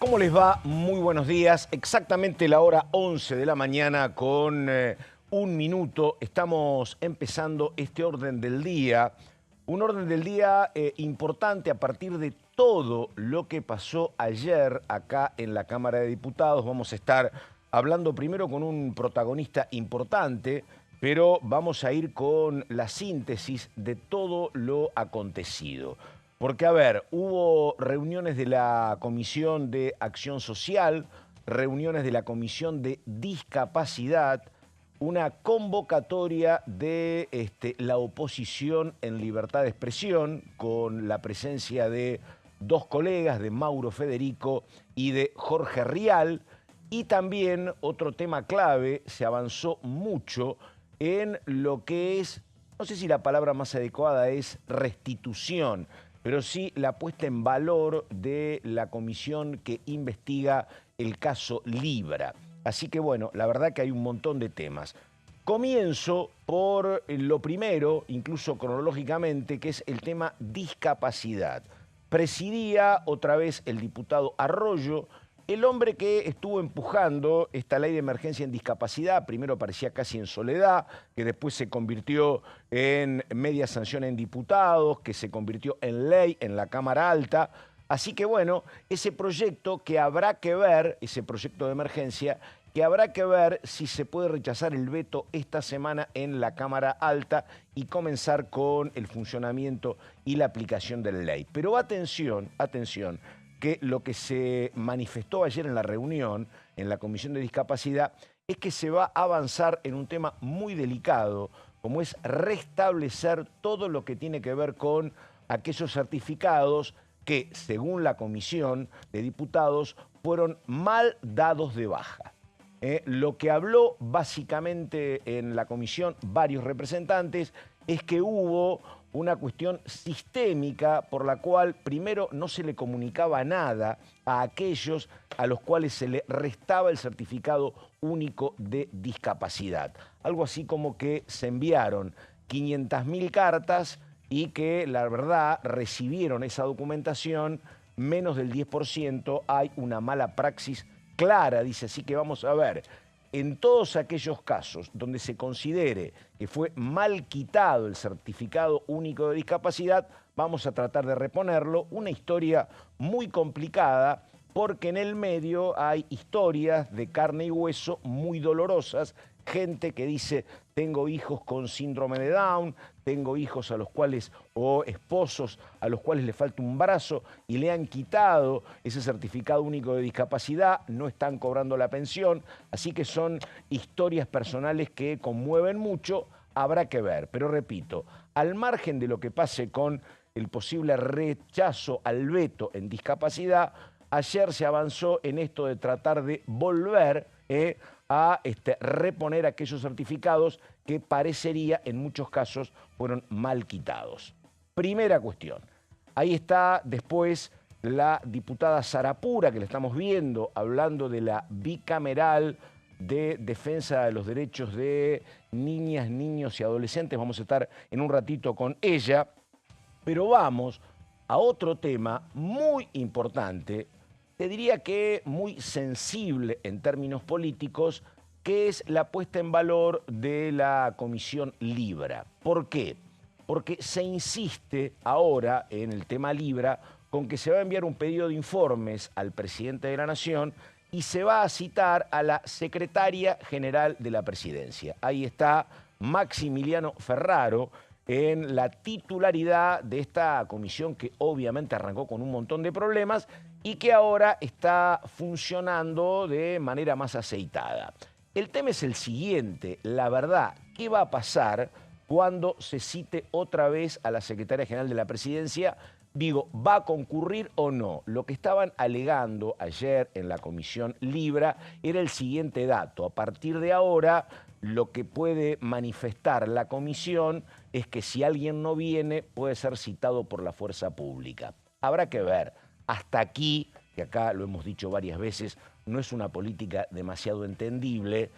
¿Cómo les va? Muy buenos días. Exactamente la hora 11 de la mañana con un minuto. Estamos empezando este orden del día. Un orden del día importante a partir de todo lo que pasó ayer acá en la Cámara de Diputados. Vamos a estar hablando primero con un protagonista importante, pero vamos a ir con la síntesis de todo lo acontecido. Porque, a ver, hubo reuniones de la Comisión de Acción Social, reuniones de la Comisión de Discapacidad, una convocatoria de la oposición en libertad de expresión, con la presencia de dos colegas, de Mauro Federico y de Jorge Rial, y también otro tema clave, se avanzó mucho en lo que es, no sé si la palabra más adecuada es restitución, pero sí la puesta en valor de la comisión que investiga el caso Libra. Así que bueno, la verdad que hay un montón de temas. Comienzo por lo primero, incluso cronológicamente, que es el tema discapacidad. Presidía otra vez el diputado Arroyo, el hombre que estuvo empujando esta ley de emergencia en discapacidad. Primero parecía casi en soledad, que después se convirtió en media sanción en diputados, que se convirtió en ley en la Cámara Alta. Así que bueno, ese proyecto que habrá que ver, ese proyecto de emergencia, que habrá que ver si se puede rechazar el veto esta semana en la Cámara Alta y comenzar con el funcionamiento y la aplicación de la ley. Pero atención, atención, que lo que se manifestó ayer en la reunión, en la Comisión de Discapacidad, es que se va a avanzar en un tema muy delicado, como es restablecer todo lo que tiene que ver con aquellos certificados que, según la Comisión de Diputados, fueron mal dados de baja. Lo que habló básicamente en la comisión varios representantes es que hubo una cuestión sistémica por la cual primero no se le comunicaba nada a aquellos a los cuales se le restaba el certificado único de discapacidad. Algo así como que se enviaron 500.000 cartas y que la verdad recibieron esa documentación menos del 10%. Hay una mala praxis clara, dice, así que vamos a ver, en todos aquellos casos donde se considere que fue mal quitado el certificado único de discapacidad, vamos a tratar de reponerlo. Una historia muy complicada porque en el medio hay historias de carne y hueso muy dolorosas, gente que dice, tengo hijos con síndrome de Down, tengo hijos a los cuales, o esposos a los cuales le falta un brazo y le han quitado ese certificado único de discapacidad, no están cobrando la pensión, así que son historias personales que conmueven mucho, habrá que ver. Pero repito, al margen de lo que pase con el posible rechazo al veto en discapacidad, ayer se avanzó en esto de tratar de volver a reponer aquellos certificados que parecería en muchos casos fueron mal quitados. Primera cuestión. Ahí está después la diputada Sarapura, que la estamos viendo, hablando de la bicameral de defensa de los derechos de niñas, niños y adolescentes. Vamos a estar en un ratito con ella, pero vamos a otro tema muy importante, te diría que muy sensible en términos políticos, que es la puesta en valor de la Comisión Libra. ¿Por qué? Porque se insiste ahora en el tema Libra con que se va a enviar un pedido de informes al presidente de la Nación y se va a citar a la secretaria general de la Presidencia. Ahí está Maximiliano Ferraro en la titularidad de esta comisión que obviamente arrancó con un montón de problemas y que ahora está funcionando de manera más aceitada. El tema es el siguiente, la verdad, ¿qué va a pasar cuando se cite otra vez a la secretaria general de la Presidencia? Digo, ¿va a concurrir o no? Lo que estaban alegando ayer en la Comisión Libra era el siguiente dato. A partir de ahora, lo que puede manifestar la comisión es que si alguien no viene, puede ser citado por la fuerza pública. Habrá que ver. Hasta aquí, que acá lo hemos dicho varias veces, no es una política demasiado entendible.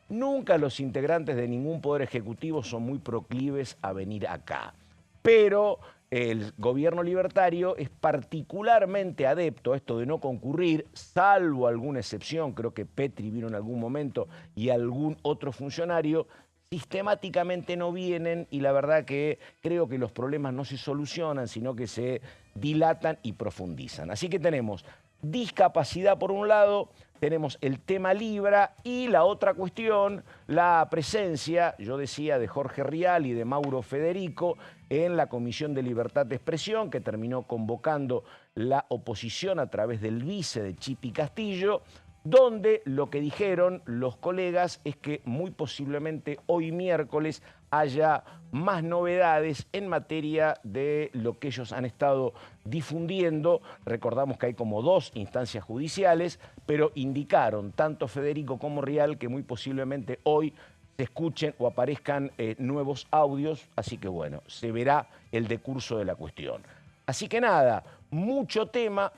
Nunca los integrantes de ningún poder ejecutivo son muy proclives a venir acá. pero el gobierno libertario es particularmente adepto a esto de no concurrir, salvo alguna excepción, creo que Petri vino en algún momento y algún otro funcionario, sistemáticamente no vienen y la verdad que creo que los problemas no se solucionan, sino que se dilatan y profundizan. Así que tenemos discapacidad por un lado, tenemos el tema Libra y la otra cuestión, la presencia, yo decía, de Jorge Rial y de Mauro Federico en la Comisión de Libertad de Expresión, que terminó convocando la oposición a través del vice de Chipi Castillo, donde lo que dijeron los colegas es que muy posiblemente hoy miércoles haya más novedades en materia de lo que ellos han estado difundiendo. Recordamos que hay como 2 instancias judiciales, pero indicaron tanto Federico como Rial que muy posiblemente hoy se escuchen o aparezcan nuevos audios, así que bueno, se verá el decurso de la cuestión. Así que nada, mucho tema.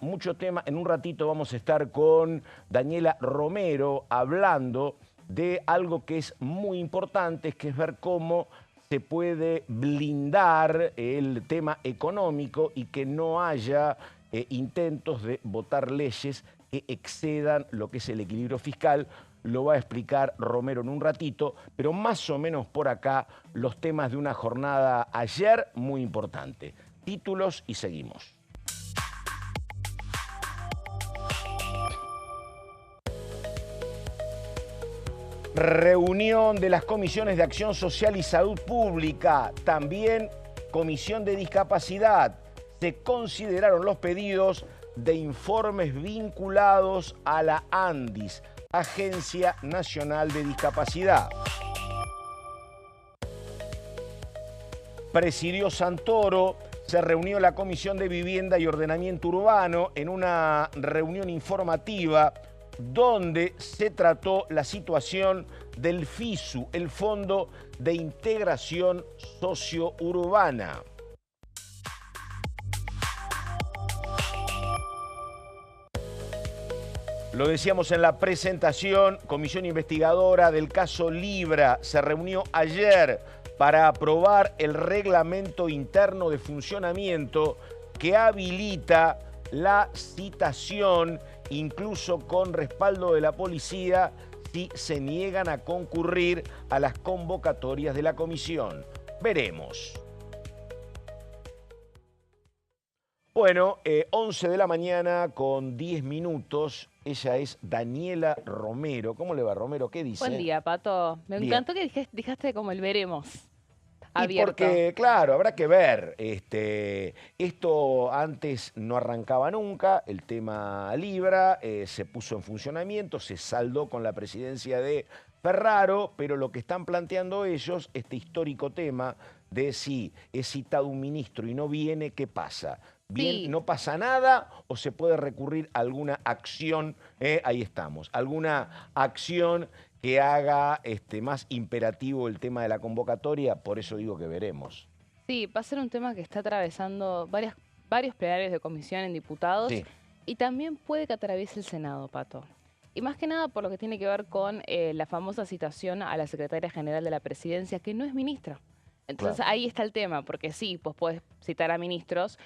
En un ratito vamos a estar con Daniela Romero hablando de algo que es muy importante, que es ver cómo se puede blindar el tema económico y que no haya intentos de votar leyes que excedan lo que es el equilibrio fiscal. Lo va a explicar Romero en un ratito, pero más o menos por acá los temas de una jornada ayer muy importante. Títulos y seguimos. Reunión de las comisiones de Acción Social y Salud Pública, también Comisión de Discapacidad. Se consideraron los pedidos de informes vinculados a la ANDIS, Agencia Nacional de Discapacidad. Presidió Santoro, se reunió la Comisión de Vivienda y Ordenamiento Urbano en una reunión informativa donde se trató la situación del FISU, el Fondo de Integración Sociourbana. Lo decíamos en la presentación, Comisión Investigadora del caso Libra se reunió ayer para aprobar el reglamento interno de funcionamiento que habilita la citación, incluso con respaldo de la policía, si se niegan a concurrir a las convocatorias de la comisión. Veremos. Bueno, 11 de la mañana con 10 minutos. Ella es Daniela Romero. ¿Cómo le va, Romero? ¿Qué dice? Buen día, Pato. Me Bien. encantó que dejaste como el veremos Y abierto. porque, claro, habrá que ver. Esto antes no arrancaba nunca, el tema Libra, se puso en funcionamiento, se saldó con la presidencia de Ferraro, pero lo que están planteando ellos, este histórico tema de si es citado un ministro y no viene, ¿qué pasa? Bien, Sí. ¿no pasa nada o se puede recurrir a alguna acción? Ahí estamos, alguna acción que haga más imperativo el tema de la convocatoria, por eso digo que veremos. Sí, va a ser un tema que está atravesando varios plenarios de comisión en diputados Sí. y también puede que atraviese el Senado, Pato. Y más que nada por lo que tiene que ver con la famosa citación a la secretaria general de la presidencia, que no es ministra. Entonces Claro. ahí está el tema, porque sí, pues puedes citar a ministros,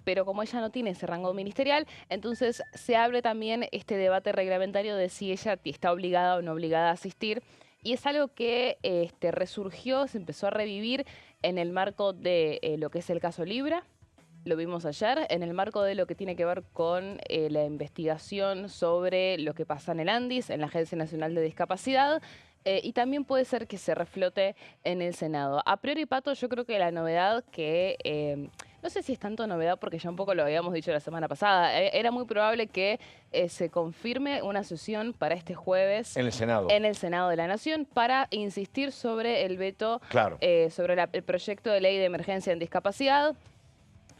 pero como ella no tiene ese rango ministerial, entonces se abre también este debate reglamentario de si ella está obligada o no obligada a asistir. Y es algo que resurgió, se empezó a revivir en el marco de lo que es el caso Libra. Lo vimos ayer, en el marco de lo que tiene que ver con la investigación sobre lo que pasa en el ANDIS, en la Agencia Nacional de Discapacidad. Y también puede ser que se reflote en el Senado. A priori, Pato, yo creo que la novedad que... no sé si es tanto novedad porque ya un poco lo habíamos dicho la semana pasada. Era muy probable que se confirme una sesión para este jueves En el Senado. en el Senado de la Nación para insistir sobre el veto, Claro. sobre el proyecto de ley de emergencia en discapacidad.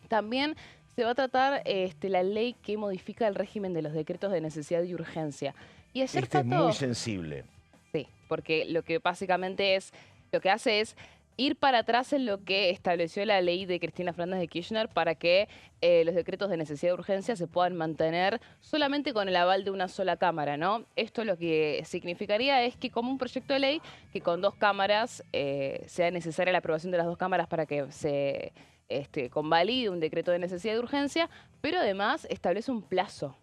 También se va a tratar la ley que modifica el régimen de los decretos de necesidad y urgencia. Y ayer, Este es Pato, muy sensible. sí, porque lo que básicamente lo que hace es ir para atrás en lo que estableció la ley de Cristina Fernández de Kirchner para que los decretos de necesidad de urgencia se puedan mantener solamente con el aval de una sola cámara, ¿no? Esto lo que significaría es que como un proyecto de ley que con 2 cámaras sea necesaria la aprobación de las 2 cámaras para que se convalide un decreto de necesidad de urgencia, pero además establece un plazo.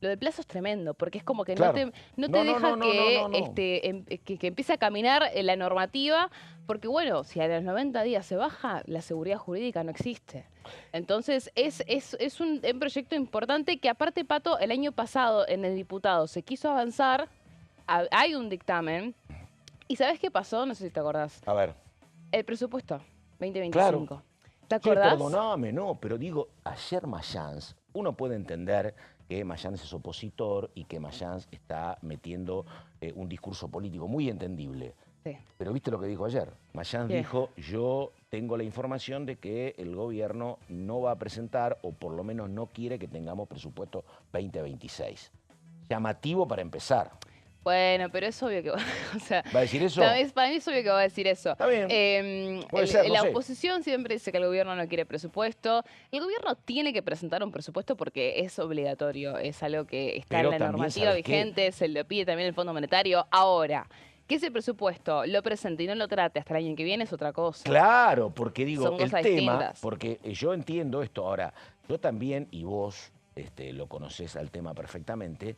Lo del plazo es tremendo, porque es como que Claro. no te deja que, No. que empiece a caminar la normativa, porque bueno, si a los 90 días se baja, la seguridad jurídica no existe. Entonces, es un proyecto importante que aparte, Pato, el año pasado en el diputado se quiso avanzar, hay un dictamen, y ¿sabes qué pasó? No sé si te acordás. A ver. El presupuesto 2025. Claro. ¿Te Che, acordás? perdoname, no, pero digo, ayer Mayans, uno puede entender que Mayans es opositor y que Mayans está metiendo un discurso político muy entendible. Sí. Pero ¿viste lo que dijo ayer? Mayans ¿Qué? dijo, yo tengo la información de que el gobierno no va a presentar, o por lo menos no quiere que tengamos presupuesto 2026. Llamativo para empezar. Bueno, pero es obvio que va, o sea, ¿Va a decir eso? para mí es obvio que va a decir eso. Está bien. Puede ser, no La sé. oposición siempre dice que el gobierno no quiere presupuesto. El gobierno tiene que presentar un presupuesto porque es obligatorio, es algo que está Pero en la también, normativa ¿sabes qué? vigente, se lo pide también el Fondo Monetario. Ahora, que ese presupuesto lo presente y no lo trate hasta el año que viene es otra cosa. Claro, porque digo, Son el cosas tema, distintas. porque yo entiendo esto. Ahora, yo también, y vos lo conocés al tema perfectamente,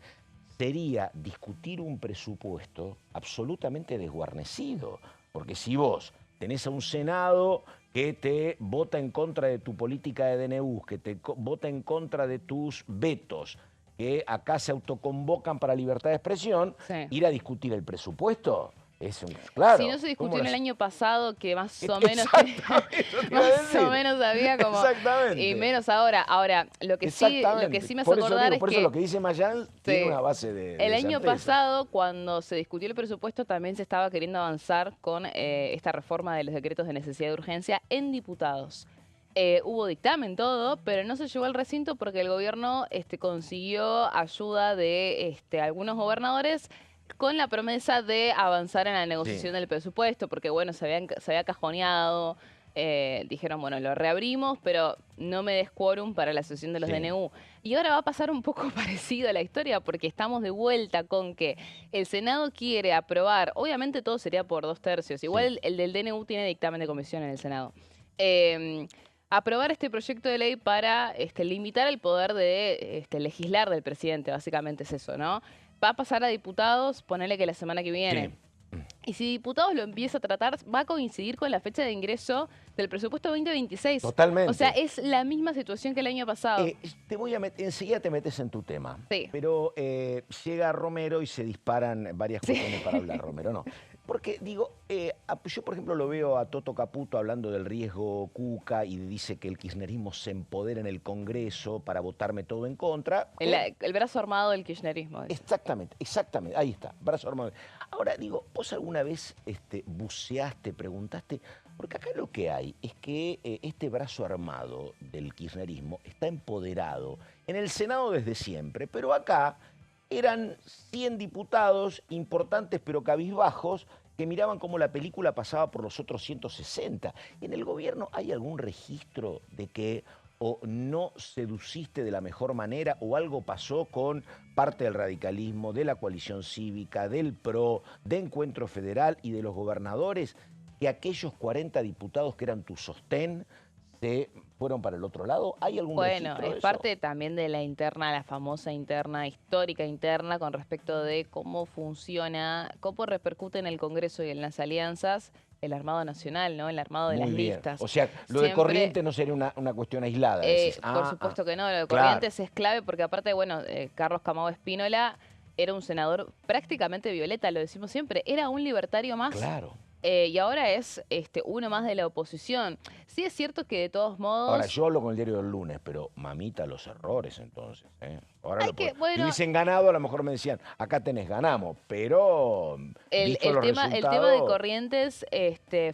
sería discutir un presupuesto absolutamente desguarnecido. Porque si vos tenés a un Senado que te vota en contra de tu política de DNU, que te vota en contra de tus vetos, que acá se autoconvocan para libertad de expresión, Sí. ir a discutir el presupuesto es un... Claro. Si no se discutió en el las- año pasado, que más o menos, Exactamente, eso te iba a más o decir. menos había como... Exactamente. Y menos ahora. Ahora, lo que sí me hace Por eso acordar digo, es por eso que... lo que dice Mayans tiene Sí. una base de El año certeza. pasado, cuando se discutió el presupuesto, también se estaba queriendo avanzar con esta reforma de los decretos de necesidad de urgencia en diputados. Hubo dictamen, todo, pero no se llegó al recinto porque el gobierno consiguió ayuda de algunos gobernadores con la promesa de avanzar en la negociación del presupuesto, porque bueno, se había cajoneado. Dijeron, bueno, lo reabrimos, pero no me des quórum para la sesión de los Sí. DNU. Y ahora va a pasar un poco parecido a la historia, porque estamos de vuelta con que el Senado quiere aprobar, obviamente todo sería por 2/3, igual el del DNU tiene dictamen de comisión en el Senado. Aprobar este proyecto de ley para limitar el poder de legislar del presidente, básicamente es eso, ¿no? Va a pasar a diputados, ponele que la semana que viene. Sí. Y si diputados lo empieza a tratar, va a coincidir con la fecha de ingreso del presupuesto 2026. Totalmente. O sea, es la misma situación que el año pasado. Enseguida te metes en tu tema. Sí. Pero llega Romero y se disparan varias cuestiones para hablar, Romero, ¿no? Porque digo, yo por ejemplo lo veo a Toto Caputo hablando del riesgo Cuca y dice que el kirchnerismo se empodera en el Congreso para votarme todo en contra. El brazo armado del kirchnerismo. Dice. Exactamente, ahí está, brazo armado. Ahora digo, ¿vos alguna vez buceaste, preguntaste? Porque acá lo que hay es que este brazo armado del kirchnerismo está empoderado en el Senado desde siempre, pero acá eran 100 diputados importantes pero cabizbajos que miraban cómo la película pasaba por los otros 160. ¿En el gobierno hay algún registro de que o no seduciste de la mejor manera o algo pasó con parte del radicalismo, de la coalición cívica, del PRO, de Encuentro Federal y de los gobernadores, que aquellos 40 diputados que eran tu sostén se fueron para el otro lado? ¿Hay algún registro de Bueno, es eso? parte también de la interna, la famosa interna, histórica interna, con respecto de cómo funciona, cómo repercute en el Congreso y en las alianzas el armado nacional, ¿no? El armado de Muy las bien. listas. O sea, lo de Corrientes no sería una cuestión aislada. Decís. Por supuesto que no, lo de claro. Corrientes es clave porque aparte, bueno, Carlos Camao Espínola era un senador prácticamente violeta, lo decimos siempre, era un libertario más. Claro. Y ahora es uno más de la oposición. Sí es cierto que de todos modos... Ahora, yo hablo con el diario del lunes, pero mamita los errores entonces. Ahora que, bueno, si hubiesen ganado, a lo mejor me decían, acá tenés, ganamos, pero el tema de Corrientes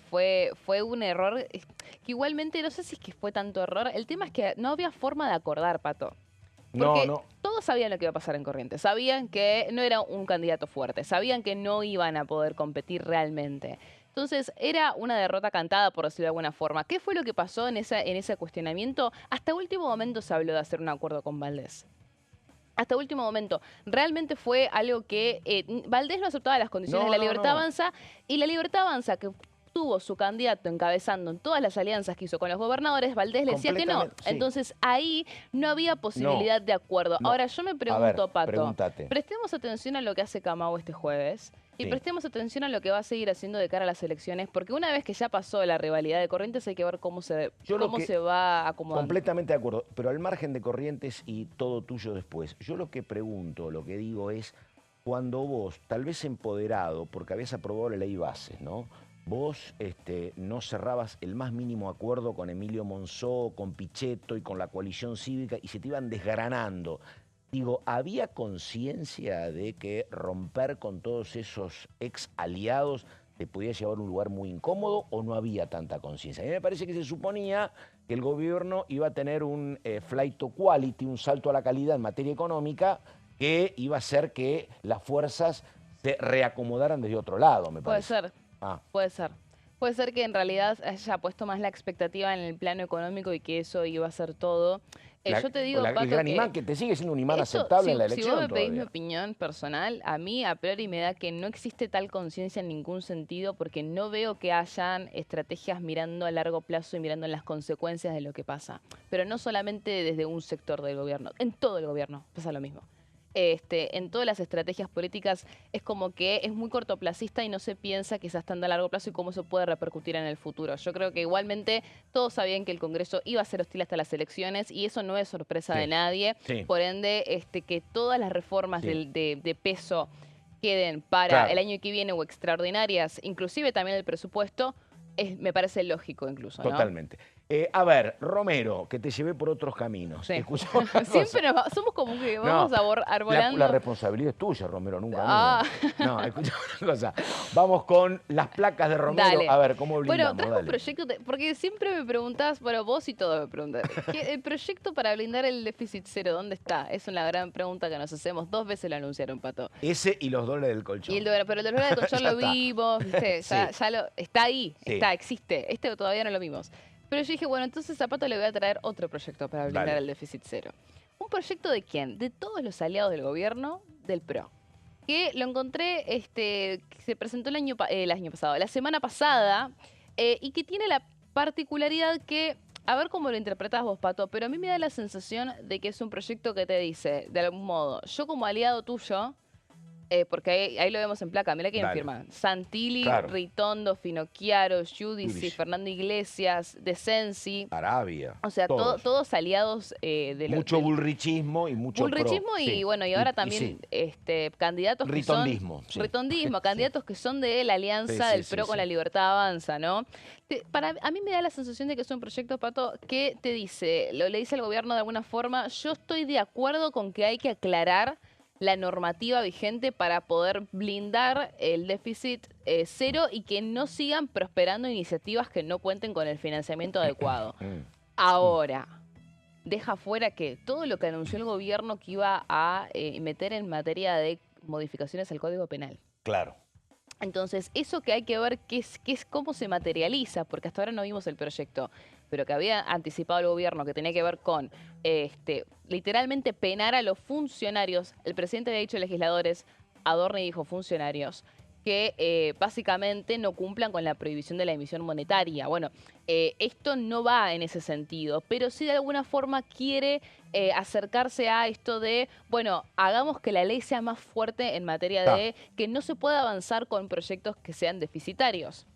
fue un error que igualmente, no sé si es que fue tanto error, el tema es que no había forma de acordar, Pato. Porque no. todos sabían lo que iba a pasar en Corrientes, sabían que no era un candidato fuerte, sabían que no iban a poder competir realmente. Entonces, era una derrota cantada, por decirlo de alguna forma. ¿Qué fue lo que pasó en ese cuestionamiento? Hasta último momento se habló de hacer un acuerdo con Valdés. Hasta último momento. Realmente fue algo que Valdés no aceptaba las condiciones de la Libertad Avanza, y la Libertad Avanza, que tuvo su candidato encabezando en todas las alianzas que hizo con los gobernadores, Valdés le decía que no. Sí. Entonces ahí no había posibilidad de acuerdo. Ahora yo me pregunto, Pato, pregúntate. Prestemos atención a lo que hace Camau este jueves. Y prestemos atención a lo que va a seguir haciendo de cara a las elecciones, porque una vez que ya pasó la rivalidad de Corrientes hay que ver cómo se va acomodando. Completamente de acuerdo, pero al margen de Corrientes y todo tuyo después, yo lo que pregunto, lo que digo es, cuando vos, tal vez empoderado, porque habías aprobado la ley bases, ¿no? Vos no cerrabas el más mínimo acuerdo con Emilio Monzó, con Pichetto y con la coalición cívica y se te iban desgranando. Digo, ¿había conciencia de que romper con todos esos ex aliados te podía llevar a un lugar muy incómodo o no había tanta conciencia? A mí me parece que se suponía que el gobierno iba a tener un flight to quality, un salto a la calidad en materia económica que iba a hacer que las fuerzas se reacomodaran desde otro lado, me parece. Puede ser, puede ser. Puede ser que en realidad haya puesto más la expectativa en el plano económico y que eso iba a ser todo. Yo te digo, Pato, el gran imán que te sigue siendo un imán aceptable en la elección. Si vos me pedís mi opinión personal, a mí a priori me da que no existe tal conciencia en ningún sentido, porque no veo que hayan estrategias mirando a largo plazo y mirando en las consecuencias de lo que pasa. Pero no solamente desde un sector del gobierno, en todo el gobierno pasa lo mismo. En todas las estrategias políticas es como que es muy cortoplacista y no se piensa quizás tanto a largo plazo y cómo eso puede repercutir en el futuro. Yo creo que igualmente todos sabían que el Congreso iba a ser hostil hasta las elecciones y eso no es sorpresa de nadie. Por ende, que todas las reformas de peso queden para el año que viene o extraordinarias, inclusive también el presupuesto, me parece lógico incluso, ¿no? Totalmente. A ver, Romero, que te llevé por otros caminos. Siempre somos como que vamos arbolando. La responsabilidad es tuya, Romero, nunca mía. No, escucha una cosa. Vamos con las placas de Romero. Dale. A ver, ¿cómo blindamos? Bueno, trajo un proyecto, porque siempre me preguntás, bueno, vos y todo me preguntás, el proyecto para blindar el déficit cero, ¿dónde está? Es una gran pregunta que nos hacemos. 2 veces lo anunciaron, Pato. Ese y los dólares del colchón. Pero el dólar del colchón lo vimos, ¿viste? Está ahí, existe. Todavía no lo vimos. Pero yo dije, bueno, entonces a Pato le voy a traer otro proyecto para blindar el déficit cero. ¿Un proyecto de quién? De todos los aliados del gobierno, del PRO. Que lo encontré, que se presentó el año pasado, la semana pasada, y que tiene la particularidad que, a ver cómo lo interpretás vos, Pato, pero a mí me da la sensación de que es un proyecto que te dice, de algún modo, yo como aliado tuyo, porque ahí lo vemos en placa, mirá quién firma. Santilli, Ritondo, Finocchiaro, Giudici, Fernando Iglesias, De Sensi. Arabia. O sea, todos aliados mucho bullrichismo y mucho bullrichismo y bueno, y ahora también candidatos que Ritondismo. Ritondismo, candidatos que son de la alianza del PRO con la Libertad Avanza, ¿no? A mí me da la sensación de que es un proyecto, Pato, que te dice, le dice al gobierno de alguna forma, yo estoy de acuerdo con que hay que aclarar la normativa vigente para poder blindar el déficit cero y que no sigan prosperando iniciativas que no cuenten con el financiamiento adecuado. Ahora, deja fuera que todo lo que anunció el gobierno que iba a meter en materia de modificaciones al Código Penal. Claro. Entonces, eso que hay que ver qué es cómo se materializa, porque hasta ahora no vimos el proyecto, pero que había anticipado el gobierno, que tenía que ver con literalmente penar a los funcionarios. El presidente había dicho legisladores, Adorni dijo funcionarios, que básicamente no cumplan con la prohibición de la emisión monetaria. Bueno, esto no va en ese sentido, pero sí de alguna forma quiere acercarse a esto de, bueno, hagamos que la ley sea más fuerte en materia de que no se pueda avanzar con proyectos que sean deficitarios.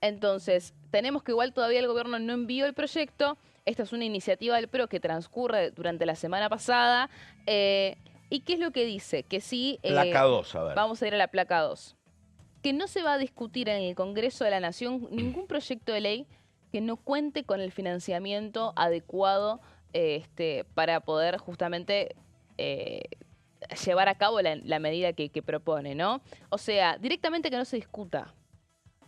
Entonces, tenemos que igual todavía el gobierno no envió el proyecto. Esta es una iniciativa del PRO que transcurre durante la semana pasada. ¿Y qué es lo que dice? Que sí... placa 2, a ver. Vamos a ir a la placa 2. Que no se va a discutir en el Congreso de la Nación ningún proyecto de ley que no cuente con el financiamiento adecuado para poder justamente llevar a cabo la medida que propone, ¿no? O sea, directamente que no se discuta.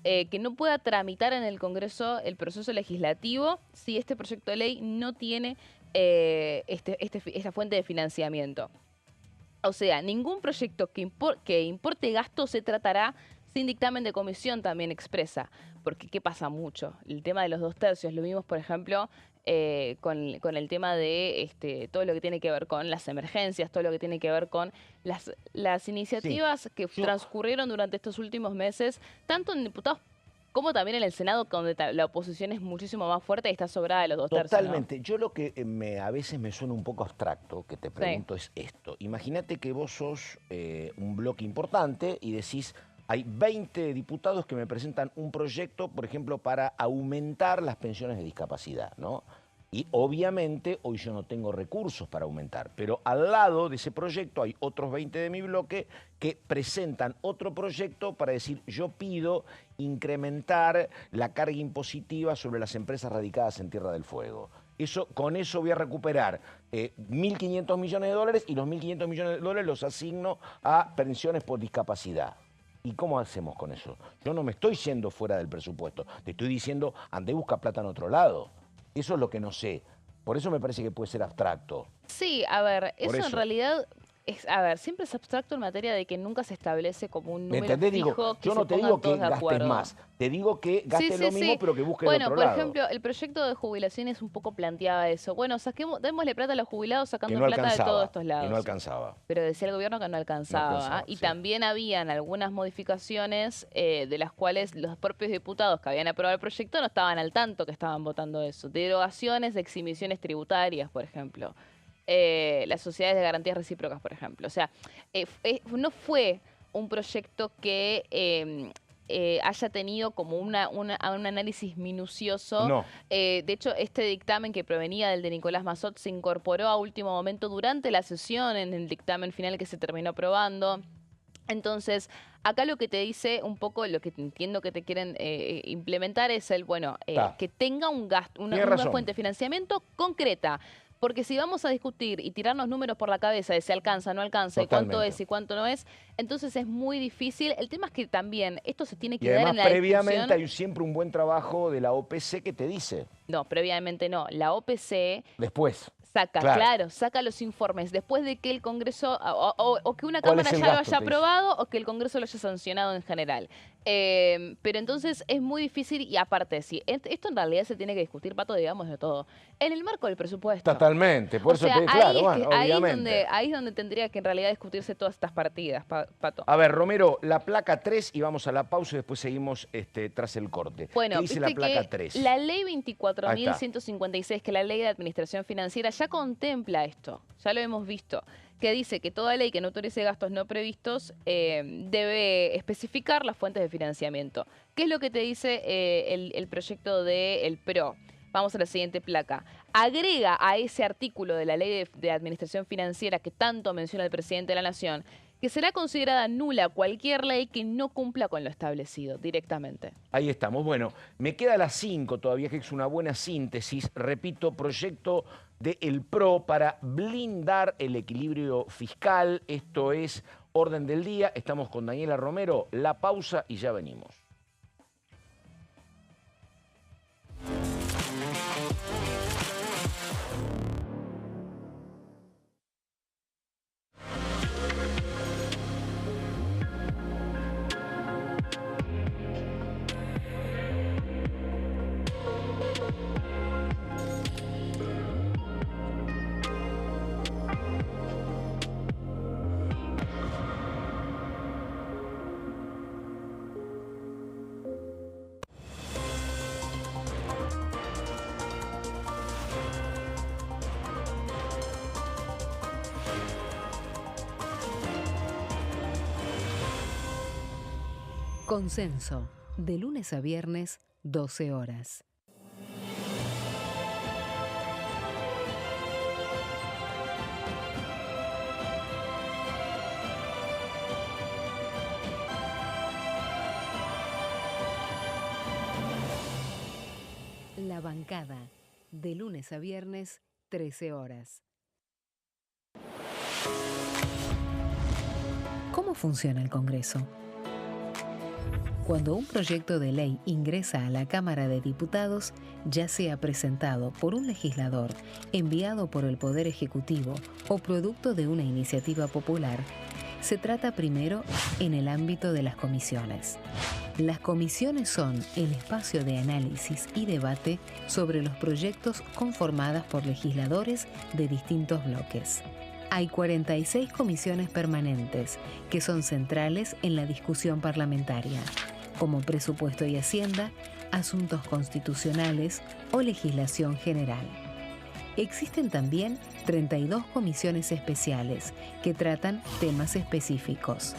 Que no pueda tramitar en el Congreso el proceso legislativo si este proyecto de ley no tiene esta fuente de financiamiento. O sea, ningún proyecto que importe gasto se tratará sin dictamen de comisión también expresa. Porque ¿qué pasa mucho? El tema de los 2/3, lo vimos, por ejemplo, con el tema de todo lo que tiene que ver con las emergencias, todo lo que tiene que ver con las iniciativas que transcurrieron durante estos últimos meses, tanto en diputados como también en el Senado, donde la oposición es muchísimo más fuerte y está sobrada de los 2/3. Totalmente. ¿No? Yo lo que a veces me suena un poco abstracto, que te pregunto, es esto. Imagínate que vos sos un bloque importante y decís, hay 20 diputados que me presentan un proyecto, por ejemplo, para aumentar las pensiones de discapacidad, ¿no? Y obviamente hoy yo no tengo recursos para aumentar, pero al lado de ese proyecto hay otros 20 de mi bloque que presentan otro proyecto para decir, yo pido incrementar la carga impositiva sobre las empresas radicadas en Tierra del Fuego. Con eso voy a recuperar 1.500 millones de dólares y los 1.500 millones de dólares los asigno a pensiones por discapacidad. ¿Y cómo hacemos con eso? Yo no me estoy yendo fuera del presupuesto, te estoy diciendo, andé, busca plata en otro lado. Eso es lo que no sé. Por eso me parece que puede ser abstracto. Sí, a ver, eso en realidad siempre es abstracto en materia de que nunca se establece como un número fijo que yo no se te pongan digo que todos de gastes acuerdo. más, te digo que gastes lo mismo, pero que busques de otro lado. Bueno, por ejemplo, el proyecto de jubilaciones un poco planteaba eso. Bueno, démosle plata a los jubilados sacando plata de todos estos lados. Que no alcanzaba. Pero decía el gobierno que no alcanzaba. Y también habían algunas modificaciones de las cuales los propios diputados que habían aprobado el proyecto no estaban al tanto que estaban votando eso. Derogaciones de exhibiciones tributarias, por ejemplo. Las sociedades de garantías recíprocas, por ejemplo. O sea, no fue un proyecto que haya tenido como un análisis minucioso. No. De hecho, este dictamen que provenía del de Nicolás Massot se incorporó a último momento durante la sesión en el dictamen final que se terminó aprobando. Entonces, acá lo que te dice un poco, lo que entiendo que te quieren implementar es que tenga una fuente de financiamiento concreta. Porque si vamos a discutir y tirarnos números por la cabeza de si alcanza, no alcanza, y cuánto es y cuánto no es, entonces es muy difícil. El tema es que también esto se tiene que dar en la discusión. Previamente hay siempre un buen trabajo de la OPC que te dice. No, previamente no. La OPC... Después. Saca los informes después de que el Congreso, o que una Cámara ya lo haya aprobado, o que el Congreso lo haya sancionado en general. Pero entonces es muy difícil, y aparte, esto en realidad se tiene que discutir, Pato, digamos de todo, en el marco del presupuesto. Totalmente, por eso obviamente. Ahí es donde tendría que en realidad discutirse todas estas partidas, Pato. A ver, Romero, la placa 3, y vamos a la pausa y después seguimos tras el corte. Bueno, ¿qué dice la placa 3? La ley 24.156, que es la ley de administración financiera, ya contempla esto, ya lo hemos visto, que dice que toda ley que no autorice gastos no previstos debe especificar las fuentes de financiamiento. ¿Qué es lo que te dice el proyecto del PRO? Vamos a la siguiente placa. Agrega a ese artículo de la ley de administración financiera que tanto menciona el presidente de la Nación, que será considerada nula cualquier ley que no cumpla con lo establecido directamente. Ahí estamos. Bueno, me queda la 5 todavía, que es una buena síntesis. Repito, proyecto del PRO para blindar el equilibrio fiscal. Esto es orden del día. Estamos con Daniela Romero. La pausa y ya venimos. Consenso, de lunes a viernes, 12 horas. La bancada, de lunes a viernes, 13 horas. ¿Cómo funciona el Congreso? Cuando un proyecto de ley ingresa a la Cámara de Diputados, ya sea presentado por un legislador, enviado por el Poder Ejecutivo o producto de una iniciativa popular, se trata primero en el ámbito de las comisiones. Las comisiones son el espacio de análisis y debate sobre los proyectos conformadas por legisladores de distintos bloques. Hay 46 comisiones permanentes que son centrales en la discusión parlamentaria, como Presupuesto y Hacienda, Asuntos Constitucionales o Legislación General. Existen también 32 comisiones especiales que tratan temas específicos.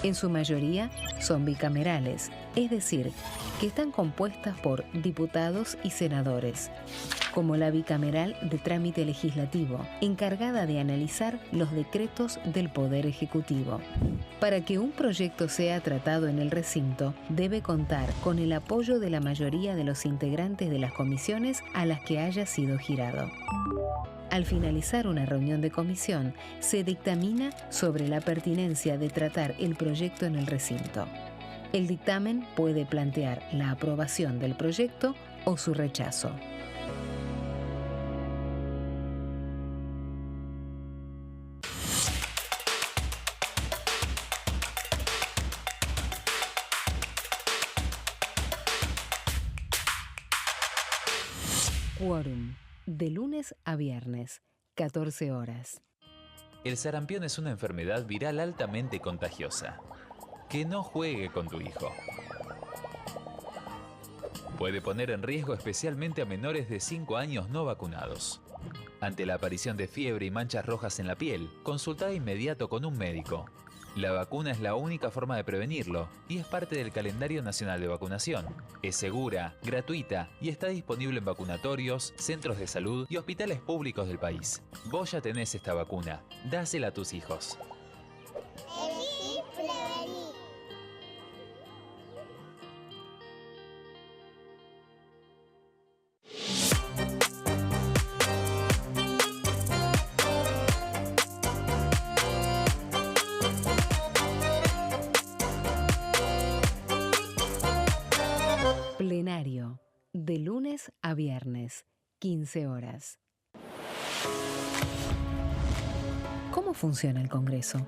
En su mayoría son bicamerales, es decir, que están compuestas por diputados y senadores, como la bicameral de trámite legislativo, encargada de analizar los decretos del Poder Ejecutivo. Para que un proyecto sea tratado en el recinto, debe contar con el apoyo de la mayoría de los integrantes de las comisiones a las que haya sido girado. Al finalizar una reunión de comisión, se dictamina sobre la pertinencia de tratar el proyecto en el recinto. El dictamen puede plantear la aprobación del proyecto o su rechazo. Quórum. De lunes a viernes, 14 horas. El sarampión es una enfermedad viral altamente contagiosa. Que no juegue con tu hijo. Puede poner en riesgo especialmente a menores de 5 años no vacunados. Ante la aparición de fiebre y manchas rojas en la piel, consulta de inmediato con un médico. La vacuna es la única forma de prevenirlo y es parte del calendario nacional de vacunación. Es segura, gratuita y está disponible en vacunatorios, centros de salud y hospitales públicos del país. Vos ya tenés esta vacuna, dásela a tus hijos. Elegí prevenir. Plenario. De lunes a viernes, 15 horas. ¿Cómo funciona el Congreso?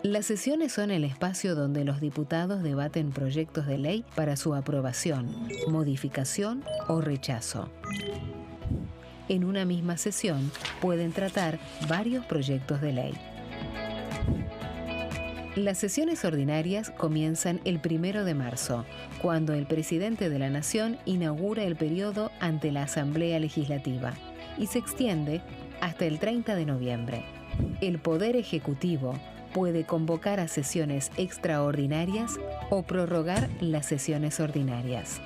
Las sesiones son el espacio donde los diputados debaten proyectos de ley para su aprobación, modificación o rechazo. En una misma sesión pueden tratar varios proyectos de ley. Las sesiones ordinarias comienzan el 1 de marzo, cuando el presidente de la Nación inaugura el periodo ante la Asamblea Legislativa y se extiende hasta el 30 de noviembre. El Poder Ejecutivo puede convocar a sesiones extraordinarias o prorrogar las sesiones ordinarias.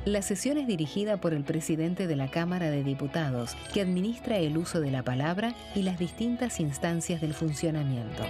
La sesión es dirigida por el presidente de la Cámara de Diputados, que administra el uso de la palabra y las distintas instancias del funcionamiento.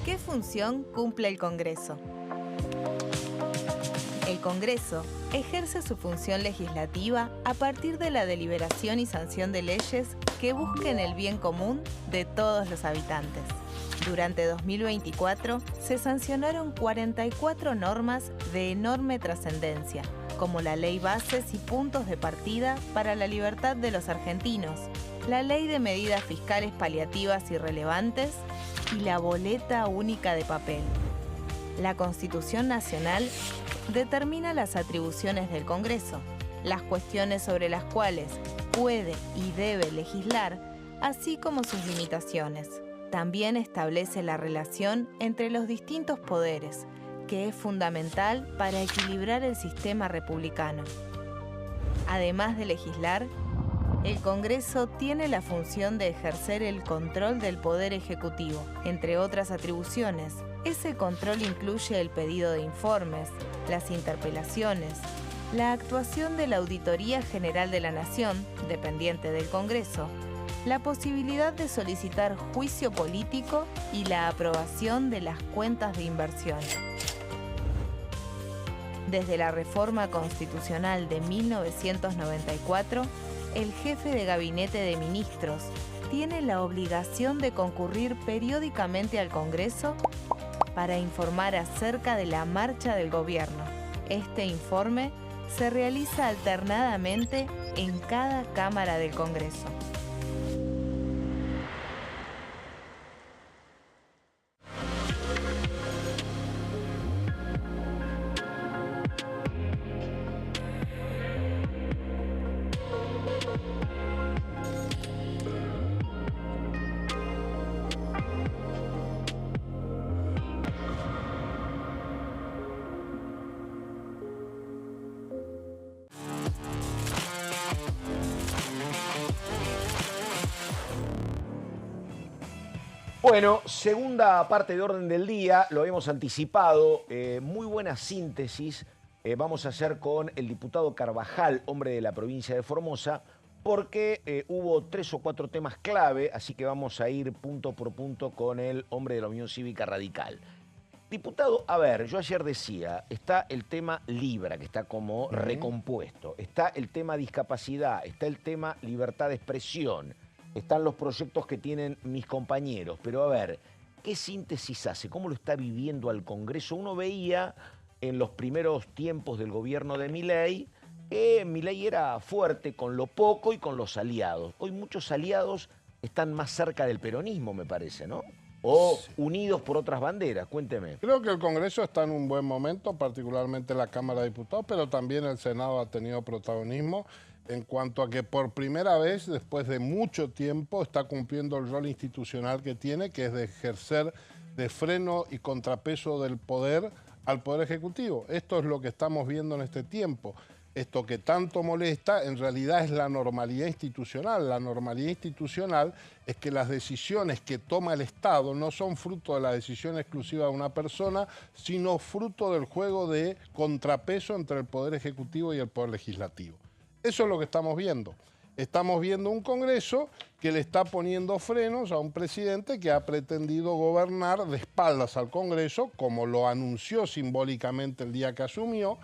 ¿Qué función cumple el Congreso? El Congreso ejerce su función legislativa a partir de la deliberación y sanción de leyes que busquen el bien común de todos los habitantes. Durante 2024 se sancionaron 44 normas de enorme trascendencia, como la Ley Bases y Puntos de Partida para la Libertad de los Argentinos, la Ley de Medidas Fiscales Paliativas y Relevantes y la Boleta Única de Papel. La Constitución Nacional determina las atribuciones del Congreso, las cuestiones sobre las cuales puede y debe legislar, así como sus limitaciones. También establece la relación entre los distintos poderes, que es fundamental para equilibrar el sistema republicano. Además de legislar, el Congreso tiene la función de ejercer el control del Poder Ejecutivo. Entre otras atribuciones, ese control incluye el pedido de informes, las interpelaciones, la actuación de la Auditoría General de la Nación, dependiente del Congreso, la posibilidad de solicitar juicio político y la aprobación de las cuentas de inversión. Desde la reforma constitucional de 1994, el jefe de gabinete de ministros tiene la obligación de concurrir periódicamente al Congreso para informar acerca de la marcha del gobierno. Este informe se realiza alternadamente en cada Cámara del Congreso. Bueno, segunda parte de orden del día, lo habíamos anticipado, muy buena síntesis vamos a hacer con el diputado Carvajal, hombre de la provincia de Formosa, porque hubo 3 o 4 temas clave, así que vamos a ir punto por punto con el hombre de la Unión Cívica Radical. Diputado, a ver, yo ayer decía, está el tema Libra, que está como recompuesto, está el tema discapacidad, está el tema libertad de expresión, están los proyectos que tienen mis compañeros, pero a ver, ¿qué síntesis hace? ¿Cómo lo está viviendo al Congreso? Uno veía en los primeros tiempos del gobierno de Milei que Milei era fuerte con lo poco y con los aliados. Hoy muchos aliados están más cerca del peronismo, me parece, ¿no? O unidos por otras banderas, cuénteme. Creo que el Congreso está en un buen momento, particularmente la Cámara de Diputados, pero también el Senado ha tenido protagonismo en cuanto a que por primera vez, después de mucho tiempo, está cumpliendo el rol institucional que tiene, que es de ejercer de freno y contrapeso del poder al Poder Ejecutivo. Esto es lo que estamos viendo en este tiempo. Esto que tanto molesta, en realidad es la normalidad institucional. La normalidad institucional es que las decisiones que toma el Estado no son fruto de la decisión exclusiva de una persona, sino fruto del juego de contrapeso entre el Poder Ejecutivo y el Poder Legislativo. Eso es lo que estamos viendo. Estamos viendo un Congreso que le está poniendo frenos a un presidente que ha pretendido gobernar de espaldas al Congreso, como lo anunció simbólicamente el día que asumió,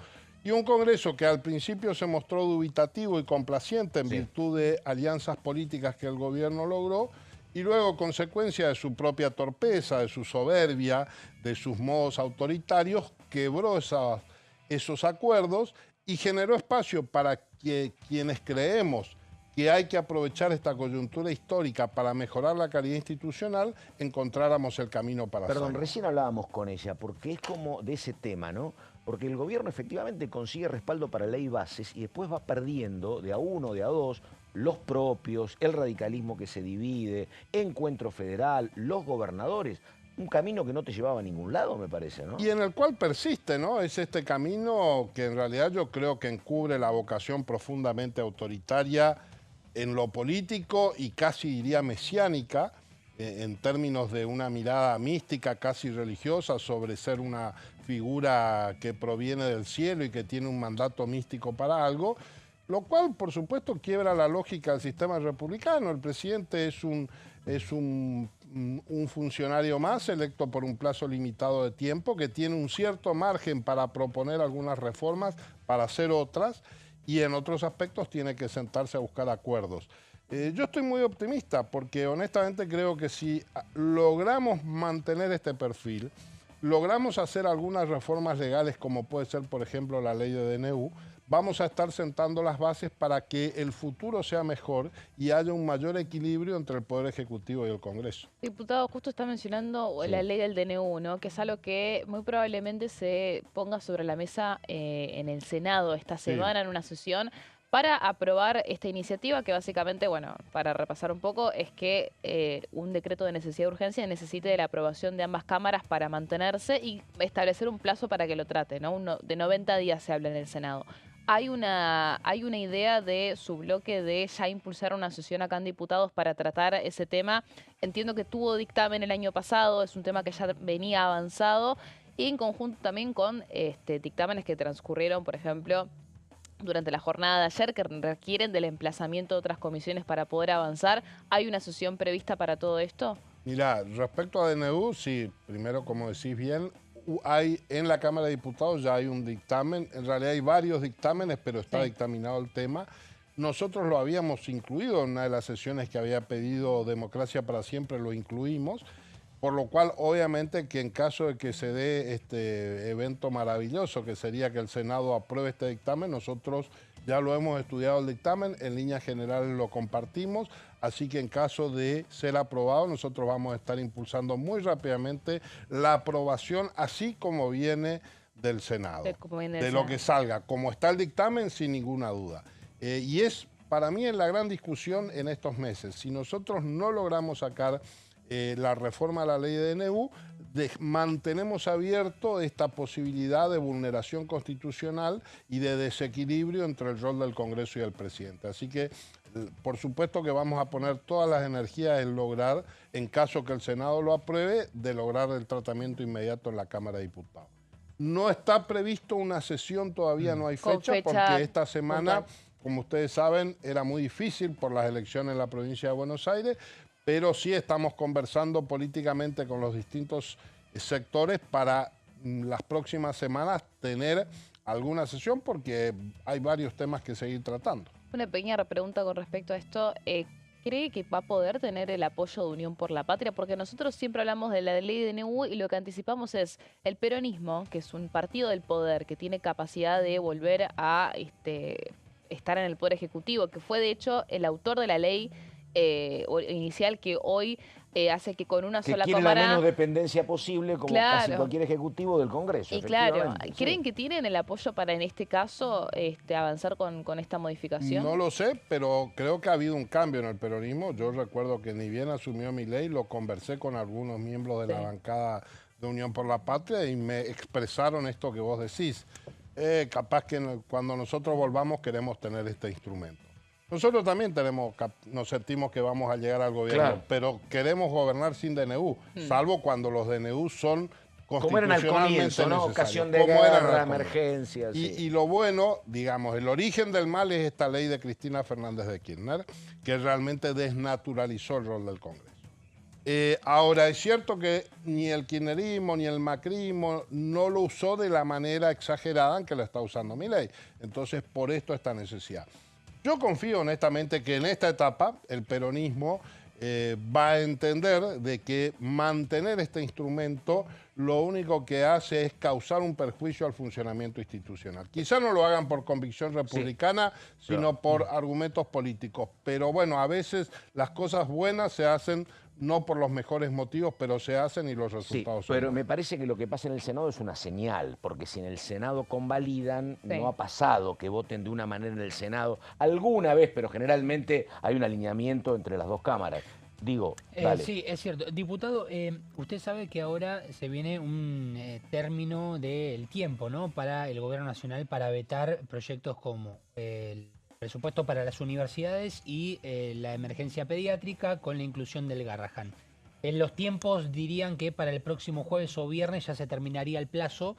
y un Congreso que al principio se mostró dubitativo y complaciente en virtud de alianzas políticas que el gobierno logró, y luego, consecuencia de su propia torpeza, de su soberbia, de sus modos autoritarios, quebró esos acuerdos y generó espacio para que quienes creemos que hay que aprovechar esta coyuntura histórica para mejorar la calidad institucional, encontráramos el camino para hacerlo. Perdón, recién hablábamos con ella, porque es como de ese tema, ¿no? Porque el gobierno efectivamente consigue respaldo para ley bases y después va perdiendo de a uno, de a dos, los propios, el radicalismo que se divide, Encuentro Federal, los gobernadores. Un camino que no te llevaba a ningún lado, me parece, ¿no? Y en el cual persiste, ¿no? Es este camino que en realidad yo creo que encubre la vocación profundamente autoritaria en lo político y casi diría mesiánica, en términos de una mirada mística, casi religiosa, sobre ser una figura que proviene del cielo y que tiene un mandato místico para algo, lo cual, por supuesto, quiebra la lógica del sistema republicano. El presidente es un funcionario más electo por un plazo limitado de tiempo, que tiene un cierto margen para proponer algunas reformas, para hacer otras, y en otros aspectos tiene que sentarse a buscar acuerdos. Yo estoy muy optimista porque honestamente creo que si logramos mantener este perfil, logramos hacer algunas reformas legales como puede ser, por ejemplo, la ley de DNU, vamos a estar sentando las bases para que el futuro sea mejor y haya un mayor equilibrio entre el Poder Ejecutivo y el Congreso. Diputado, justo está mencionando la ley del DNU, ¿no? Que es algo que muy probablemente se ponga sobre la mesa en el Senado esta semana en una sesión para aprobar esta iniciativa que básicamente, bueno, para repasar un poco, es que un decreto de necesidad de urgencia necesite de la aprobación de ambas cámaras para mantenerse y establecer un plazo para que lo trate, ¿no? De 90 días se habla en el Senado. Hay una idea de su bloque de ya impulsar una sesión acá en diputados para tratar ese tema. Entiendo que tuvo dictamen el año pasado, es un tema que ya venía avanzado y en conjunto también con dictámenes que transcurrieron, por ejemplo, durante la jornada de ayer, que requieren del emplazamiento de otras comisiones para poder avanzar. ¿Hay una sesión prevista para todo esto? Mira, respecto a DNU, sí, primero, como decís bien, hay en la Cámara de Diputados ya hay un dictamen, en realidad hay varios dictámenes, pero está dictaminado el tema. Nosotros lo habíamos incluido en una de las sesiones que había pedido Democracia para Siempre, lo incluimos. Por lo cual, obviamente, que en caso de que se dé este evento maravilloso, que sería que el Senado apruebe este dictamen, nosotros ya lo hemos estudiado el dictamen, en líneas generales lo compartimos, así que en caso de ser aprobado, nosotros vamos a estar impulsando muy rápidamente la aprobación, así como viene del Senado, de lo que salga, como está el dictamen, sin ninguna duda. Y es, para mí, la gran discusión en estos meses. Si nosotros no logramos sacar la reforma a la ley de DNU, mantenemos abierto esta posibilidad de vulneración constitucional y de desequilibrio entre el rol del Congreso y el presidente. Así que, por supuesto que vamos a poner todas las energías en lograr, en caso que el Senado lo apruebe, de lograr el tratamiento inmediato en la Cámara de Diputados. No está previsto una sesión, todavía no hay fecha, porque esta semana, como ustedes saben, era muy difícil por las elecciones en la provincia de Buenos Aires, pero sí estamos conversando políticamente con los distintos sectores para las próximas semanas tener alguna sesión, porque hay varios temas que seguir tratando. Una pequeña pregunta con respecto a esto. ¿Cree que va a poder tener el apoyo de Unión por la Patria? Porque nosotros siempre hablamos de la ley de DNU y lo que anticipamos es el peronismo, que es un partido del poder que tiene capacidad de volver a estar en el Poder Ejecutivo, que fue de hecho el autor de la ley inicial que hoy hace que con una sola quiere cámara... la menos dependencia posible, como casi cualquier ejecutivo del Congreso. Y claro, ¿creen que tienen el apoyo para en este caso avanzar con esta modificación? No lo sé, pero creo que ha habido un cambio en el peronismo. Yo recuerdo que ni bien asumió mi ley, lo conversé con algunos miembros de la bancada de Unión por la Patria y me expresaron esto que vos decís. Capaz que cuando nosotros volvamos queremos tener este instrumento. Nosotros también nos sentimos que vamos a llegar al gobierno, pero queremos gobernar sin DNU, salvo cuando los DNU son como eran al comienzo, ¿no? Ocasión de guerra, emergencias. Y lo bueno, digamos, el origen del mal es esta ley de Cristina Fernández de Kirchner, que realmente desnaturalizó el rol del Congreso. Ahora, es cierto que ni el kirchnerismo ni el macrismo no lo usó de la manera exagerada en que lo está usando Milei. Entonces, por esto esta necesidad. Yo confío honestamente que en esta etapa el peronismo va a entender de que mantener este instrumento lo único que hace es causar un perjuicio al funcionamiento institucional. Quizá no lo hagan por convicción republicana, sino por argumentos políticos. Pero bueno, a veces las cosas buenas se hacen no por los mejores motivos, pero se hacen y los resultados son pero buenos. me parece que lo que pasa en el Senado es una señal, porque si en el Senado convalidan, no ha pasado que voten de una manera en el Senado. Alguna vez, pero generalmente hay un alineamiento entre las dos cámaras. Digo, dale. Sí, es cierto. Diputado, usted sabe que ahora se viene un término del tiempo, ¿no?, para el Gobierno Nacional para vetar proyectos como el presupuesto para las universidades y la emergencia pediátrica con la inclusión del Garrahan. En los tiempos dirían que para el próximo jueves o viernes ya se terminaría el plazo.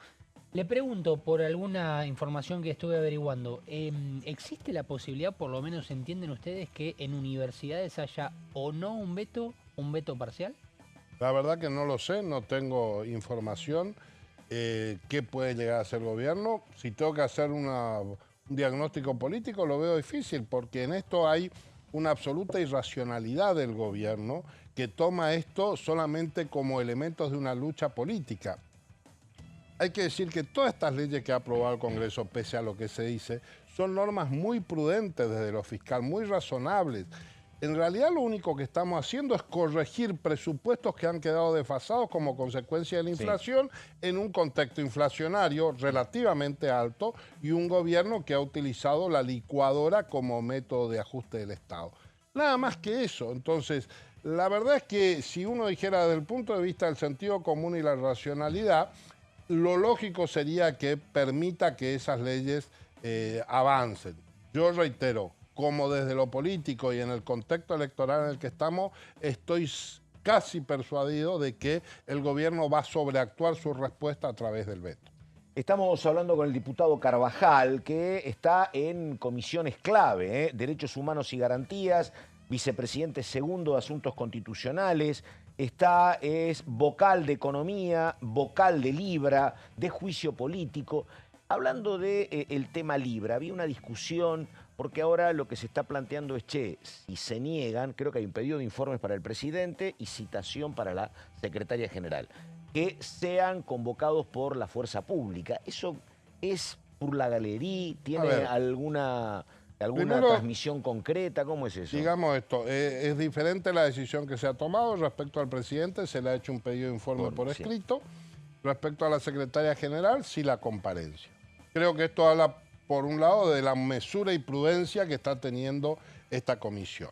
Le pregunto, por alguna información que estuve averiguando, ¿existe la posibilidad, por lo menos entienden ustedes, que en universidades haya o no un veto parcial? La verdad que no lo sé, no tengo información. ¿Qué puede llegar a hacer el gobierno? Si tengo que hacer un diagnóstico político, lo veo difícil, porque en esto hay una absoluta irracionalidad del gobierno que toma esto solamente como elementos de una lucha política. Hay que decir que todas estas leyes que ha aprobado el Congreso, pese a lo que se dice, son normas muy prudentes desde lo fiscal, muy razonables. En realidad lo único que estamos haciendo es corregir presupuestos que han quedado desfasados como consecuencia de la inflación en un contexto inflacionario relativamente alto y un gobierno que ha utilizado la licuadora como método de ajuste del Estado. Nada más que eso. Entonces, la verdad es que si uno dijera desde el punto de vista del sentido común y la racionalidad, lo lógico sería que permita que esas leyes avancen. Yo reitero, como desde lo político y en el contexto electoral en el que estamos, estoy casi persuadido de que el gobierno va a sobreactuar su respuesta a través del veto. Estamos hablando con el diputado Carvajal, que está en comisiones clave, Derechos Humanos y Garantías, vicepresidente segundo de Asuntos Constitucionales, es vocal de Economía, vocal de Libra, de Juicio Político. Hablando del tema Libra, había una discusión, porque ahora lo que se está planteando es, si se niegan, creo que hay un pedido de informes para el presidente y citación para la secretaria general, que sean convocados por la fuerza pública. ¿Eso es por la galería? ¿Tiene alguna primero, transmisión concreta? ¿Cómo es eso? Digamos esto, es diferente la decisión que se ha tomado respecto al presidente, se le ha hecho un pedido de informe por escrito. Respecto a la secretaria general, sí la comparencia. Creo que esto habla, por un lado, de la mesura y prudencia que está teniendo esta comisión.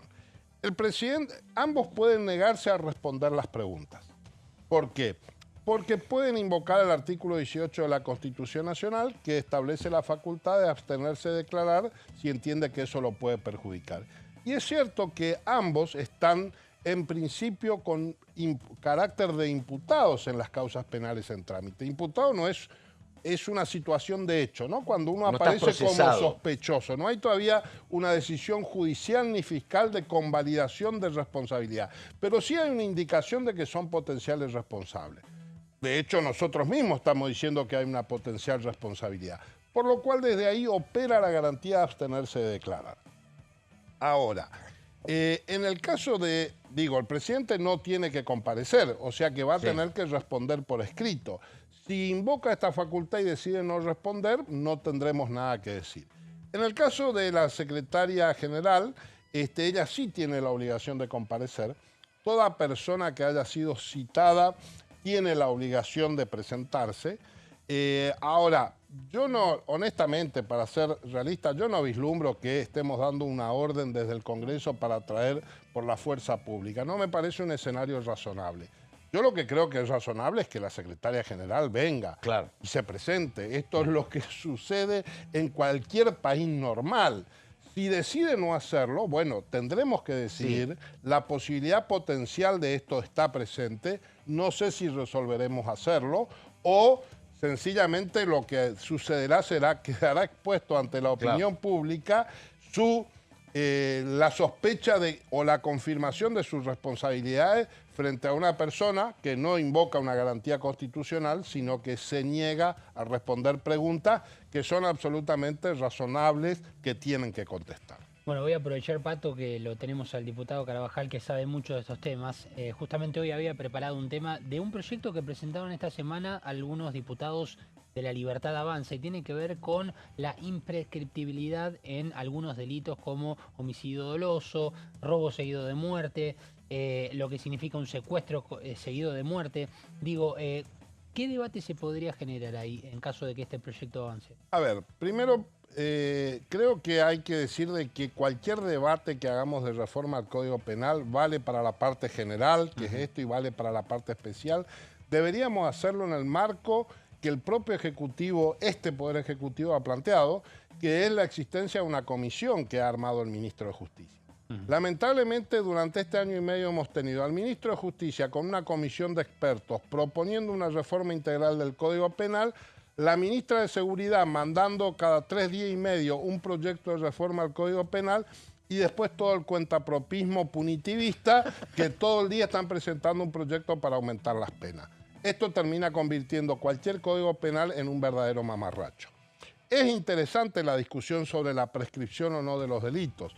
El presidente, ambos pueden negarse a responder las preguntas. ¿Por qué? Porque pueden invocar el artículo 18 de la Constitución Nacional, que establece la facultad de abstenerse de declarar si entiende que eso lo puede perjudicar. Y es cierto que ambos están, en principio, con carácter de imputados en las causas penales en trámite. Imputado no es una situación de hecho, ¿no? Cuando uno aparece como sospechoso. No hay todavía una decisión judicial ni fiscal de convalidación de responsabilidad. Pero sí hay una indicación de que son potenciales responsables. De hecho, nosotros mismos estamos diciendo que hay una potencial responsabilidad. Por lo cual, desde ahí opera la garantía de abstenerse de declarar. Ahora, en el caso de, el presidente no tiene que comparecer, o sea que va a tener que responder por escrito. Si invoca esta facultad y decide no responder, no tendremos nada que decir. En el caso de la secretaria general, ella sí tiene la obligación de comparecer. Toda persona que haya sido citada tiene la obligación de presentarse. Ahora, yo no, honestamente, para ser realista, yo no vislumbro que estemos dando una orden desde el Congreso para traer por la fuerza pública. No me parece un escenario razonable. Yo lo que creo que es razonable es que la secretaria general venga y se presente. Esto es lo que sucede en cualquier país normal. Si decide no hacerlo, bueno, tendremos que decidir. La posibilidad potencial de esto está presente. No sé si resolveremos hacerlo o sencillamente lo que sucederá será que quedará expuesto ante la opinión pública la sospecha o la confirmación de sus responsabilidades frente a una persona que no invoca una garantía constitucional, sino que se niega a responder preguntas que son absolutamente razonables, que tienen que contestar. Bueno, voy a aprovechar, Pato, que lo tenemos al diputado Carvajal, que sabe mucho de estos temas. Justamente hoy había preparado un tema de un proyecto que presentaron esta semana algunos diputados de la Libertad Avanza y tiene que ver con la imprescriptibilidad en algunos delitos como homicidio doloso, robo seguido de muerte, lo que significa un secuestro seguido de muerte. Digo, ¿qué debate se podría generar ahí en caso de que este proyecto avance? A ver, primero creo que hay que decir de que cualquier debate que hagamos de reforma al Código Penal vale para la parte general, que es esto, y vale para la parte especial. Deberíamos hacerlo en el marco que el propio Ejecutivo, este Poder Ejecutivo ha planteado, que es la existencia de una comisión que ha armado el Ministro de Justicia. Lamentablemente, durante este año y medio hemos tenido al Ministro de Justicia con una comisión de expertos proponiendo una reforma integral del Código Penal, la Ministra de Seguridad mandando cada 3 días y medio un proyecto de reforma al Código Penal y después todo el cuentapropismo punitivista que todo el día están presentando un proyecto para aumentar las penas. Esto termina convirtiendo cualquier código penal en un verdadero mamarracho. Es interesante la discusión sobre la prescripción o no de los delitos.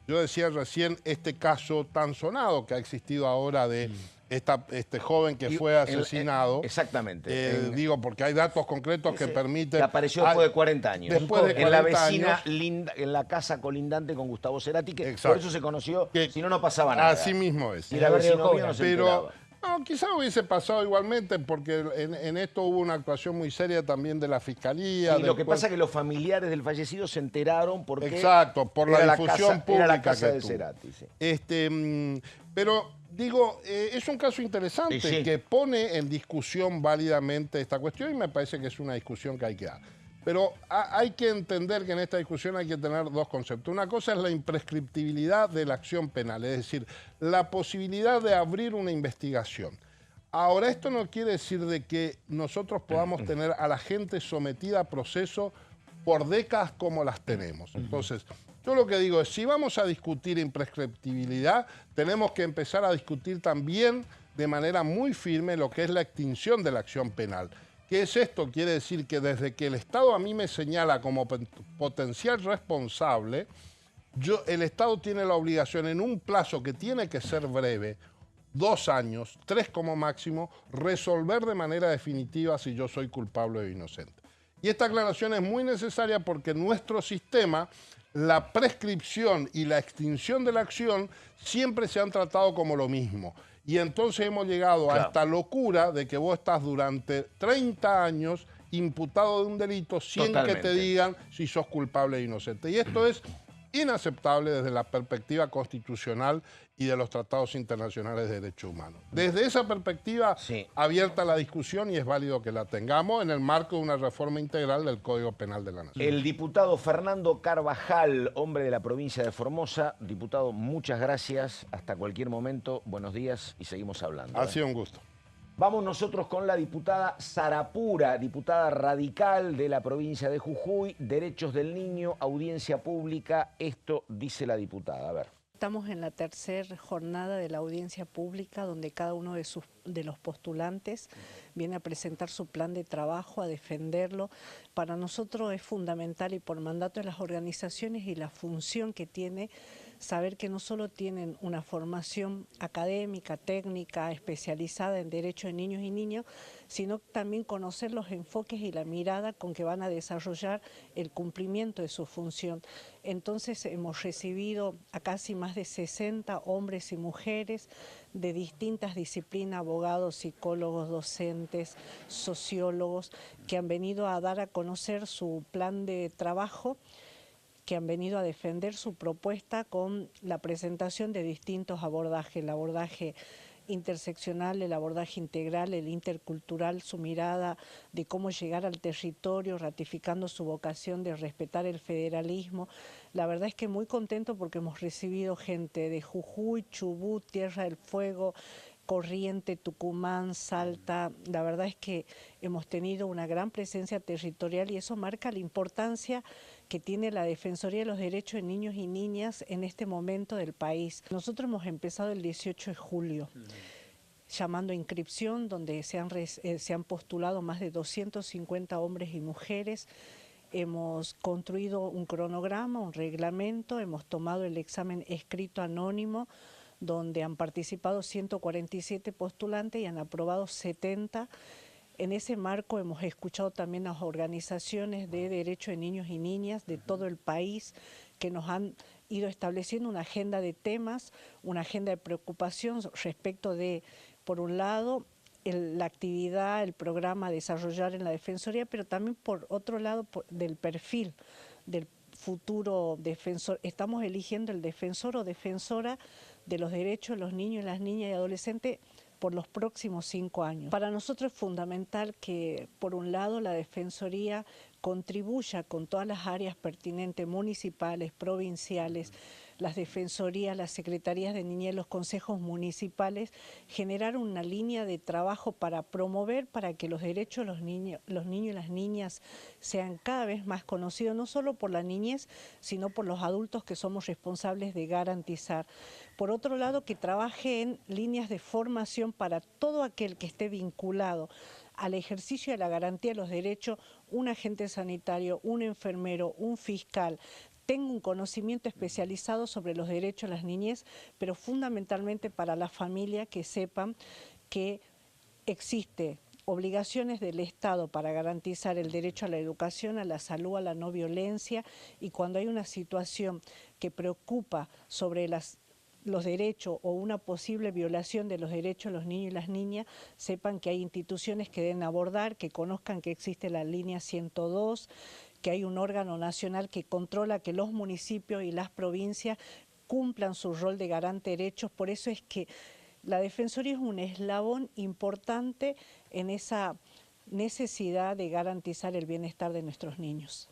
Yo decía recién este caso tan sonado que ha existido ahora de este joven que fue asesinado. Exactamente. Digo, porque hay datos concretos que permiten... Que apareció después de 40 años. Después de 40 en la vecina, años, en la casa colindante con Gustavo Cerati, que exacto, por eso se conoció, si no, no pasaba nada. Así mismo es. Y la vecino mío no se enteraba. No, quizá hubiese pasado igualmente, porque en esto hubo una actuación muy seria también de la Fiscalía. Y lo que pasa es que los familiares del fallecido se enteraron porque... Exacto, por la difusión pública era la casa que de tuvo. Cerati, sí. Pero, digo, es un caso interesante que pone en discusión válidamente esta cuestión y me parece que es una discusión que hay que dar. Pero hay que entender que en esta discusión hay que tener dos conceptos. Una cosa es la imprescriptibilidad de la acción penal, es decir, la posibilidad de abrir una investigación. Ahora, esto no quiere decir de que nosotros podamos tener a la gente sometida a proceso por décadas como las tenemos. Entonces, yo lo que digo es, si vamos a discutir imprescriptibilidad, tenemos que empezar a discutir también de manera muy firme lo que es la extinción de la acción penal. ¿Qué es esto? Quiere decir que desde que el Estado a mí me señala como potencial responsable, el Estado tiene la obligación en un plazo que tiene que ser breve, 2 años, 3 como máximo, resolver de manera definitiva si yo soy culpable o inocente. Y esta aclaración es muy necesaria porque en nuestro sistema la prescripción y la extinción de la acción siempre se han tratado como lo mismo. Y entonces hemos llegado a esta locura de que vos estás durante 30 años imputado de un delito sin que te digan si sos culpable o inocente. Y esto es inaceptable desde la perspectiva constitucional y de los tratados internacionales de derechos humanos. Desde esa perspectiva, abierta la discusión y es válido que la tengamos en el marco de una reforma integral del Código Penal de la Nación. El diputado Fernando Carvajal, hombre de la provincia de Formosa. Diputado, muchas gracias. Hasta cualquier momento. Buenos días y seguimos hablando. Ha sido un gusto. Vamos nosotros con la diputada Sarapura, diputada radical de la provincia de Jujuy. Derechos del niño, audiencia pública. Esto dice la diputada. A ver. Estamos en la tercera jornada de la audiencia pública donde cada uno de los postulantes viene a presentar su plan de trabajo, a defenderlo. Para nosotros es fundamental y por mandato de las organizaciones y la función que tiene saber que no solo tienen una formación académica, técnica, especializada en derecho de niños y niñas, sino también conocer los enfoques y la mirada con que van a desarrollar el cumplimiento de su función. Entonces hemos recibido a casi más de 60 hombres y mujeres de distintas disciplinas, abogados, psicólogos, docentes, sociólogos, que han venido a dar a conocer su plan de trabajo, que han venido a defender su propuesta con la presentación de distintos abordajes, el abordaje interseccional, el abordaje integral, el intercultural, su mirada de cómo llegar al territorio, ratificando su vocación de respetar el federalismo. La verdad es que muy contento porque hemos recibido gente de Jujuy, Chubut, Tierra del Fuego, Corrientes, Tucumán, Salta. La verdad es que hemos tenido una gran presencia territorial y eso marca la importancia que tiene la Defensoría de los Derechos de Niños y Niñas en este momento del país. Nosotros hemos empezado el 18 de julio, llamando a inscripción, donde se han postulado más de 250 hombres y mujeres. Hemos construido un cronograma, un reglamento, hemos tomado el examen escrito anónimo, donde han participado 147 postulantes y han aprobado 70. En ese marco hemos escuchado también a las organizaciones de derechos de niños y niñas de todo el país que nos han ido estableciendo una agenda de temas, una agenda de preocupación respecto de, por un lado, la actividad, el programa a desarrollar en la Defensoría, pero también por otro lado del perfil del futuro defensor. Estamos eligiendo el defensor o defensora de los derechos de los niños, las niñas y adolescentes por los próximos 5 años. Para nosotros es fundamental que, por un lado, la Defensoría contribuya con todas las áreas pertinentes, municipales, provinciales, las defensorías, las secretarías de niñez, los consejos municipales, generar una línea de trabajo para promover, para que los derechos de los niños y las niñas sean cada vez más conocidos, no solo por la niñez, sino por los adultos que somos responsables de garantizar. Por otro lado, que trabaje en líneas de formación para todo aquel que esté vinculado al ejercicio de la garantía de los derechos, un agente sanitario, un enfermero, un fiscal, tenga un conocimiento especializado sobre los derechos de las niñez, pero fundamentalmente para la familia, que sepan que existe obligaciones del Estado para garantizar el derecho a la educación, a la salud, a la no violencia, y cuando hay una situación que preocupa sobre los derechos o una posible violación de los derechos de los niños y las niñas, sepan que hay instituciones que deben abordar, que conozcan que existe la línea 102, que hay un órgano nacional que controla que los municipios y las provincias cumplan su rol de garante de derechos. Por eso es que la Defensoría es un eslabón importante en esa necesidad de garantizar el bienestar de nuestros niños.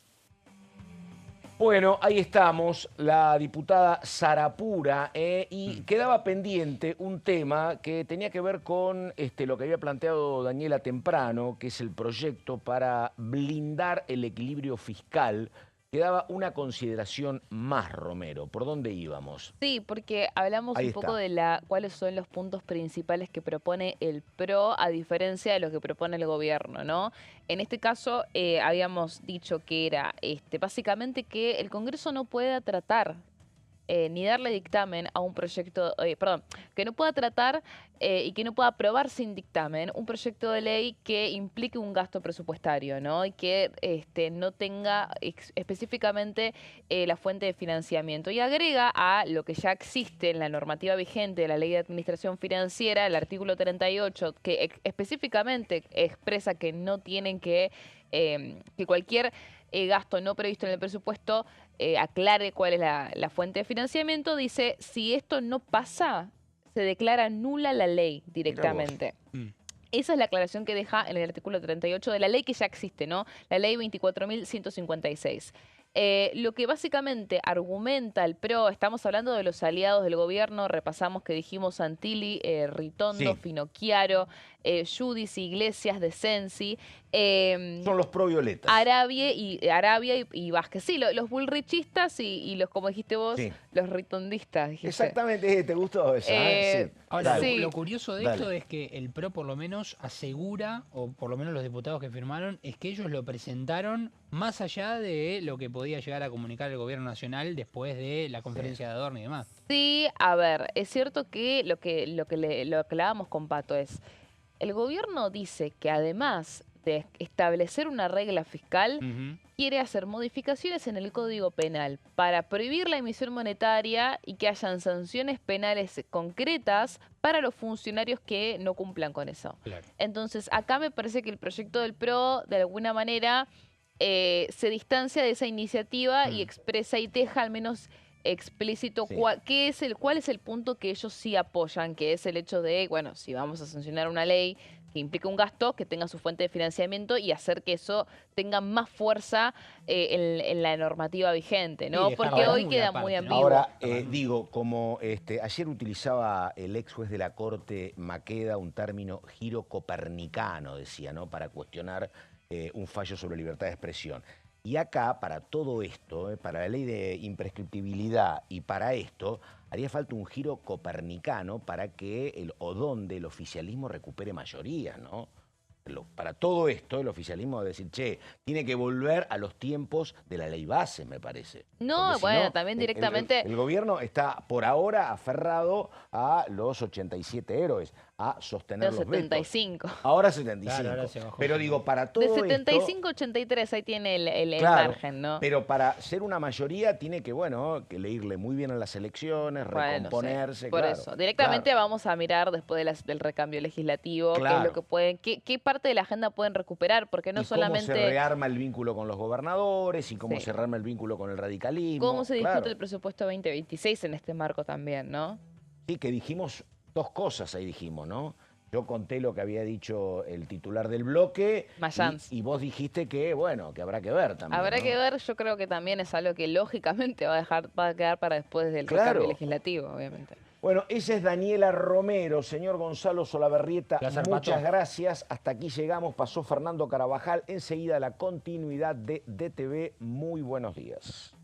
Bueno, ahí estamos, la diputada Sarapura, y quedaba pendiente un tema que tenía que ver con lo que había planteado Daniela temprano, que es el proyecto para blindar el equilibrio fiscal. Quedaba una consideración más, Romero. ¿Por dónde íbamos? Sí, porque hablamos un poco de cuáles son los puntos principales que propone el PRO, a diferencia de lo que propone el gobierno, ¿no? En este caso, habíamos dicho que era básicamente que el Congreso no pueda tratar ni darle dictamen a un proyecto, que no pueda tratar y que no pueda aprobar sin dictamen un proyecto de ley que implique un gasto presupuestario, ¿no? Y que no tenga específicamente la fuente de financiamiento. Y agrega a lo que ya existe en la normativa vigente de la Ley de Administración Financiera, el artículo 38, que específicamente expresa que no tienen que cualquier gasto no previsto en el presupuesto aclare cuál es la fuente de financiamiento. Dice, si esto no pasa, se declara nula la ley directamente. Esa es la aclaración que deja en el artículo 38 de la ley que ya existe, ¿no? La ley 24.156. Lo que básicamente argumenta el PRO, estamos hablando de los aliados del gobierno, repasamos que dijimos Santilli, Ritondo, Finocchiaro, Giudici, Iglesias, De Sensi. Son los pro-violetas. Arabia y Vázquez. Sí, los bullrichistas y los, como dijiste vos, los ritondistas. Dijiste. Exactamente, ¿te gustó esa? Sí. Ahora, lo curioso de esto es que el PRO por lo menos asegura, o por lo menos los diputados que firmaron, es que ellos lo presentaron más allá de lo que podía llegar a comunicar el gobierno nacional después de la conferencia de Adorno y demás. Sí, a ver, es cierto que lo que hablábamos con Pato es, el gobierno dice que además de establecer una regla fiscal, quiere hacer modificaciones en el Código Penal para prohibir la emisión monetaria y que hayan sanciones penales concretas para los funcionarios que no cumplan con eso. Claro. Entonces, acá me parece que el proyecto del PRO, de alguna manera, se distancia de esa iniciativa y expresa y deja al menos explícito cuál es el punto que ellos sí apoyan, que es el hecho de, bueno, si vamos a sancionar una ley que implique un gasto, que tenga su fuente de financiamiento y hacer que eso tenga más fuerza en la normativa vigente, ¿no? Porque hoy queda muy ambiguo. Ahora, digo, como ayer utilizaba el ex juez de la Corte Maqueda un término giro copernicano, decía, ¿no? Para cuestionar un fallo sobre libertad de expresión. Y acá, para todo esto, para la ley de imprescriptibilidad y para esto, haría falta un giro copernicano para que el oficialismo recupere mayoría, ¿no? Para todo esto, el oficialismo debe decir, che, tiene que volver a los tiempos de la ley base, me parece. No, porque bueno, si no, también directamente... El gobierno está, por ahora, aferrado a los 87 héroes, a sostener los 75. Vetos. Ahora 75. Claro, ahora se bajó. Pero digo, para todo esto... De 75 a 83, ahí tiene el claro, margen, ¿no? Pero para ser una mayoría tiene que, bueno, que irle muy bien a las elecciones, recomponerse. Sí, por claro, eso. Directamente vamos a mirar después del recambio legislativo, qué es lo que pueden, qué parte de la agenda pueden recuperar, porque no solamente... cómo se rearma el vínculo con los gobernadores y cómo se rearma el vínculo con el radicalismo. Cómo se discute el presupuesto 2026 en este marco también, ¿no? Sí, que dijimos dos cosas ahí, dijimos, ¿no? Yo conté lo que había dicho el titular del bloque y vos dijiste que, bueno, que habrá que ver también. Habrá que ver, yo creo que también es algo que lógicamente va a quedar para después del recambio legislativo, obviamente. Bueno, esa es Daniela Romero. Señor Gonzalo Solabarrieta, muchas gracias. Hasta aquí llegamos. Pasó Fernando Carabajal. Enseguida la continuidad de DTV. Muy buenos días.